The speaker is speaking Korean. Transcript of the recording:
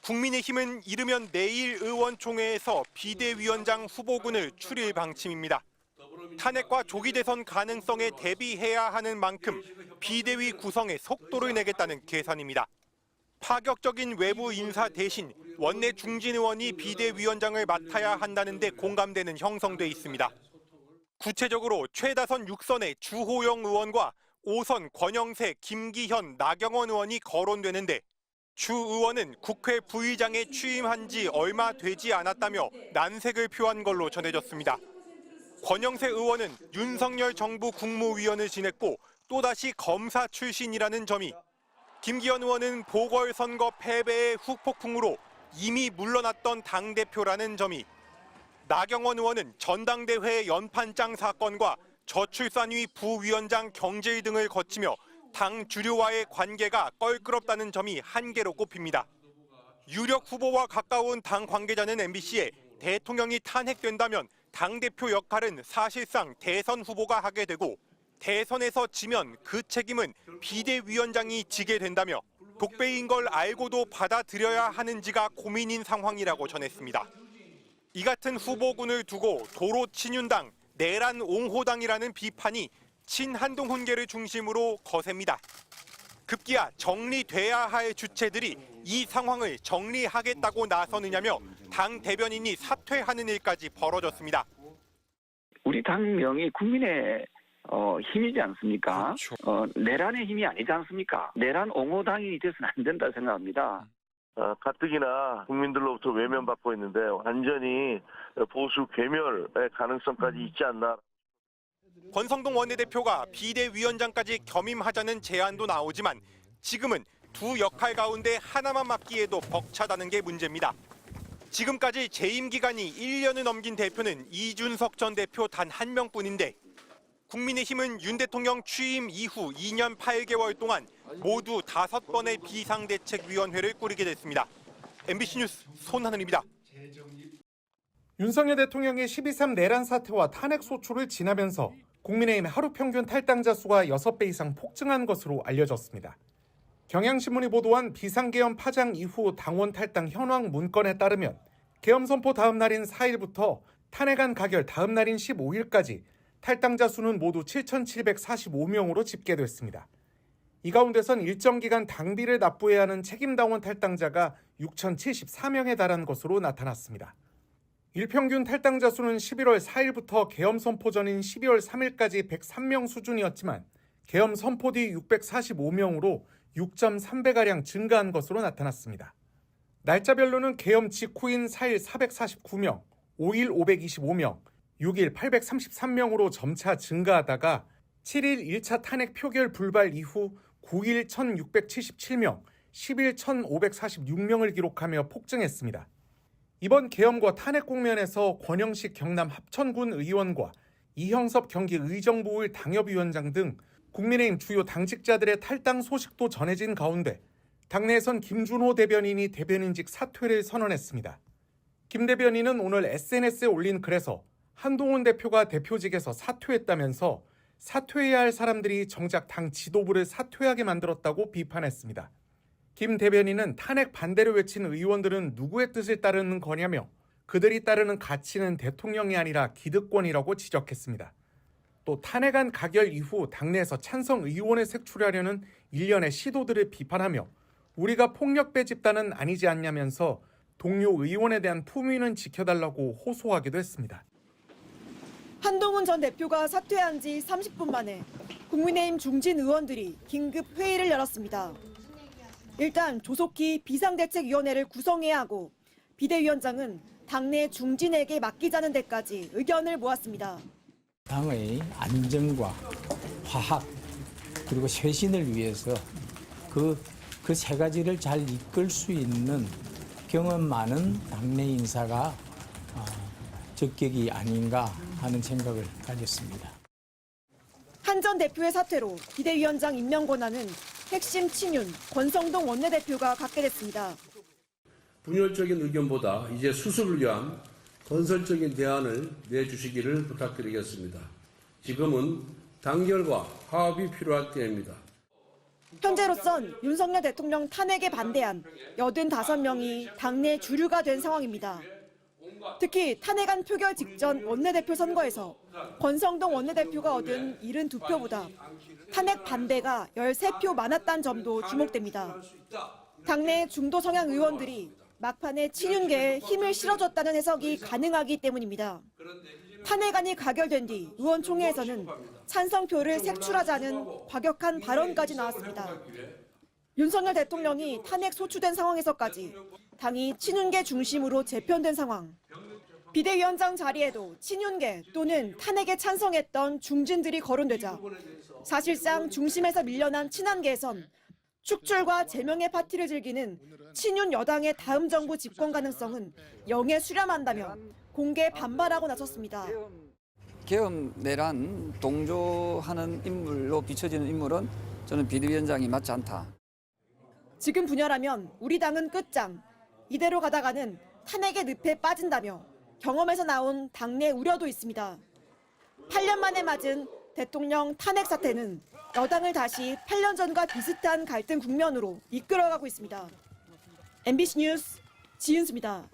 국민의힘은 이르면 내일 의원총회에서 비대위원장 후보군을 추릴 방침입니다. 탄핵과 조기 대선 가능성에 대비해야 하는 만큼 비대위 구성에 속도를 내겠다는 계산입니다. 파격적인 외부 인사 대신 원내 중진 의원이 비대위원장을 맡아야 한다는 데 공감대는 형성돼 있습니다. 구체적으로 최다선 6선의 주호영 의원과 5선 권영세, 김기현, 나경원 의원이 거론되는데 주 의원은 국회 부의장에 취임한 지 얼마 되지 않았다며 난색을 표한 걸로 전해졌습니다. 권영세 의원은 윤석열 정부 국무위원을 지냈고 또다시 검사 출신이라는 점이, 김기현 의원은 보궐선거 패배의 후폭풍으로 이미 물러났던 당대표라는 점이, 나경원 의원은 전당대회 연판장 사건과 저출산위 부위원장 경질 등을 거치며 당 주류와의 관계가 껄끄럽다는 점이 한계로 꼽힙니다. 유력 후보와 가까운 당 관계자는 MBC에 대통령이 탄핵된다면 당대표 역할은 사실상 대선 후보가 하게 되고 대선에서 지면 그 책임은 비대위원장이 지게 된다며 독배인 걸 알고도 받아들여야 하는지가 고민인 상황이라고 전했습니다. 이 같은 후보군을 두고 도로 친윤당, 내란 옹호당이라는 비판이 친한동훈계를 중심으로 거셉니다. 급기야 정리돼야 할 주체들이 이 상황을 정리하겠다고 나서느냐며 당 대변인이 사퇴하는 일까지 벌어졌습니다. 우리 당명이 국민의 힘이지 않습니까? 그렇죠. 내란의 힘이 아니지 않습니까? 내란 옹호당이 돼서는 안 된다 생각합니다. 가뜩이나 국민들로부터 외면받고 있는데 완전히 보수 괴멸의 가능성까지 있지 않나. 권성동 원내대표가 비대위원장까지 겸임하자는 제안도 나오지만 지금은 두 역할 가운데 하나만 맡기에도 벅차다는 게 문제입니다. 지금까지 재임 기간이 1년을 넘긴 대표는 이준석 전 대표 단 한 명뿐인데 국민의힘은 윤 대통령 취임 이후 2년 8개월 동안 모두 5번의 비상대책위원회를 꾸리게 됐습니다. MBC 뉴스 손하늘입니다. 윤석열 대통령의 12.3 내란 사태와 탄핵 소추를 지나면서 국민의힘 하루 평균 탈당자 수가 6배 이상 폭증한 것으로 알려졌습니다. 경향신문이 보도한 비상계엄 파장 이후 당원 탈당 현황 문건에 따르면 계엄 선포 다음 날인 4일부터 탄핵안 가결 다음 날인 15일까지 탈당자 수는 모두 7,745명으로 집계됐습니다. 이 가운데선 일정 기간 당비를 납부해야 하는 책임당원 탈당자가 6,074명에 달한 것으로 나타났습니다. 일평균 탈당자 수는 11월 4일부터 계엄 선포 전인 12월 3일까지 103명 수준이었지만 계엄 선포 뒤 645명으로 6.3배가량 증가한 것으로 나타났습니다. 날짜별로는 계엄 직후인 4일 449명, 5일 525명, 6일 833명으로 점차 증가하다가 7일 1차 탄핵 표결 불발 이후 9일 1,677명, 10일 1,546명을 기록하며 폭증했습니다. 이번 계엄과 탄핵 국면에서 권영식 경남 합천군 의원과 이형섭 경기 의정부을 당협위원장 등 국민의힘 주요 당직자들의 탈당 소식도 전해진 가운데 당내에선 김준호 대변인이 대변인직 사퇴를 선언했습니다. 김 대변인은 오늘 SNS에 올린 글에서 한동훈 대표가 대표직에서 사퇴했다면서 사퇴해야 할 사람들이 정작 당 지도부를 사퇴하게 만들었다고 비판했습니다. 김 대변인은 탄핵 반대를 외친 의원들은 누구의 뜻을 따르는 거냐며 그들이 따르는 가치는 대통령이 아니라 기득권이라고 지적했습니다. 또 탄핵안 가결 이후 당내에서 찬성 의원을 색출하려는 일련의 시도들을 비판하며 우리가 폭력배 집단은 아니지 않냐면서 동료 의원에 대한 품위는 지켜달라고 호소하기도 했습니다. 한동훈 전 대표가 사퇴한 지 30분 만에 국민의힘 중진 의원들이 긴급 회의를 열었습니다. 일단 조속히 비상대책위원회를 구성해야 하고 비대위원장은 당내 중진에게 맡기자는 데까지 의견을 모았습니다. 당의 안정과 화합 그리고 쇄신을 위해서 그 세 가지를 잘 이끌 수 있는 경험 많은 당내 인사가 적격이 아닌가 하는 생각을 가졌습니다. 한 전 대표의 사퇴로 비대위원장 임명 권한은 핵심 친윤 권성동 원내대표가 갖게 됐습니다. 분열적인 의견보다 이제 수습을 위한 건설적인 대안을 내주시기를 부탁드리겠습니다. 지금은 단결과 화합이 필요할 때입니다. 현재로선 윤석열 대통령 탄핵에 반대한 85명이 당내 주류가 된 상황입니다. 특히 탄핵안 표결 직전 원내대표 선거에서 권성동 원내대표가 얻은 72표보다 탄핵 반대가 13표 많았다는 점도 주목됩니다. 당내 중도 성향 의원들이 막판에 친윤계에 힘을 실어줬다는 해석이 가능하기 때문입니다. 탄핵안이 가결된 뒤 의원총회에서는 찬성표를 색출하자는 과격한 발언까지 나왔습니다. 윤석열 대통령이 탄핵 소추된 상황에서까지 당이 친윤계 중심으로 재편된 상황. 비대위원장 자리에도 친윤계 또는 탄핵에 찬성했던 중진들이 거론되자 사실상 중심에서 밀려난 친한계에선 축출과 제명의 파티를 즐기는 친윤 여당의 다음 정부 집권 가능성은 영에 수렴한다며 공개 반발하고 나섰습니다. 계엄 내란 동조하는 인물로 비춰지는 인물은 저는 비대위원장이 맞지 않다. 지금 분열하면 우리 당은 끝장. 이대로 가다가는 탄핵의 늪에 빠진다며 경험에서 나온 당내 우려도 있습니다. 8년 만에 맞은 대통령 탄핵 사태는 여당을 다시 8년 전과 비슷한 갈등 국면으로 이끌어가고 있습니다. MBC 뉴스 지은수입니다.